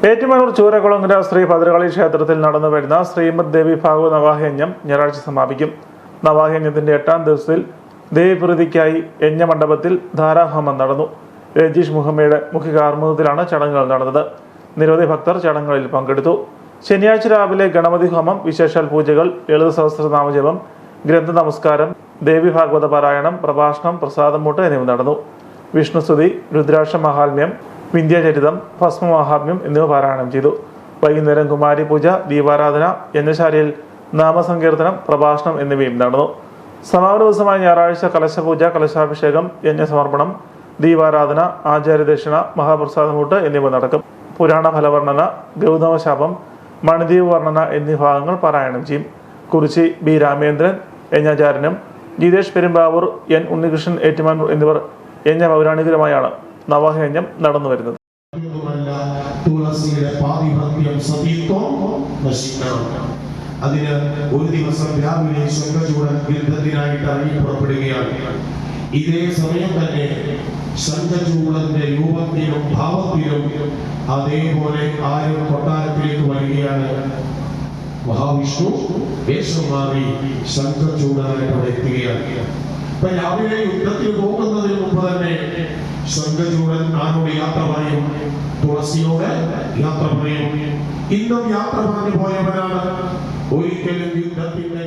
ഏറ്റുമാനൂർ ചൂരക്കുളങ്ങര ശ്രീ ഭദ്രകാളി ക്ഷേത്രത്തിൽ നടന്നു വരുന്ന ശ്രീമദ് ദേവി ഭാഗവത നവാഹയജ്ഞം ഞായറാഴ്ച സമാപിക്കും. നവാഹയജ്ഞത്തിന്റെ 8ാം ദിവസത്തിൽ ദേവീപ്രീതിക്കായി യജ്ഞമണ്ഡപത്തിൽ ധാരാഹോമം നടന്നു. രജീഷ് മുഹമ്മയുടെ മുഖ്യ കാർമ്മികത്വത്തിലാണ് ചടങ്ങുകൾ നടന്നത്. നിരവധി ഭക്തർ ചടങ്ങുകളിൽ പങ്കെടുത്തു. ശനിയാഴ്ച രാവിലെ ഗണപതി ഹോമം, വിശേഷാൽ പൂജകൾ, ലളിത സഹസ്രനാമജപം, ഗ്രന്ഥ നമസ്കാരം, ദേവി ഭാഗവത പാരായണം, പ്രഭാഷണം, പ്രസാദമൂട്ട് എന്നിവ നടന്നു. വിഷ്ണുസ്തുതി, രുദ്രാക്ഷ മഹാത്മ്യം, വിന്ധ്യാചരിതം, ഭസ്മമഹാത്മ്യം എന്നിവ പാരായണം ചെയ്തു. വൈകുന്നേരം കുമാരി പൂജ, ദീപാരാധന, യജ്ഞശാലയിൽ നാമസങ്കീർത്തനം, പ്രഭാഷണം എന്നിവയും നടന്നു. സമാപന ദിവസമായ ഞായറാഴ്ച കലശപൂജ, കലശാഭിഷേകം, യജ്ഞസമർപ്പണം, ദീപാരാധന, ആചാര്യദക്ഷിണ, മഹാപ്രസാദമൂട്ട് എന്നിവ നടക്കും. പുരാണ ഫലവർണ്ണന, ഗൗതമശാപം, മണിദ്വീപ് വർണ്ണന എന്നീ ഭാഗങ്ങൾ പാരായണം ചെയ്യും. കുറിച്ചി ബി രാമേന്ദ്രൻ, യജ്ഞാചാര്യനും ജിതേഷ് പെരുമ്പാവൂർ, എൻ ഉണ്ണികൃഷ്ണൻ ഏറ്റുമാനൂർ എന്നിവർ യജ്ഞ പൗരാണികരമായാണ് നവാഹയജ്ഞം നടന്നു വരുന്നത്. അതിന് ഒരു ദിവസം രാവിലെ ശംഖചൂടൻ യുദ്ധത്തിനായിട്ട് ഇറങ്ങി പുറപ്പെടുകയാണ്. ഇതേ സമയം തന്നെ ശംഖചൂടന്റെ രൂപത്തിലും ഭാവത്തിലും അതേപോലെ ആരും കൊട്ടാരത്തിലേക്ക് വരികയാണ്. മഹാവിഷ്ണു വേഷം മാറി ശംഖചൂടനായിട്ട് അവിടെ എത്തുകയാണ്. അപ്പൊ രാവിലെ യുദ്ധത്തിൽ പോകുന്നതിന് മുമ്പ് തന്നെ ശംഖചൂടൻ ആരോട് യാത്ര പറയും? തുളസിയോട് യാത്ര പറയും. ഇന്നും യാത്ര പറഞ്ഞു പോയവരാണ്. ഒരിക്കലും യുദ്ധത്തിന്റെ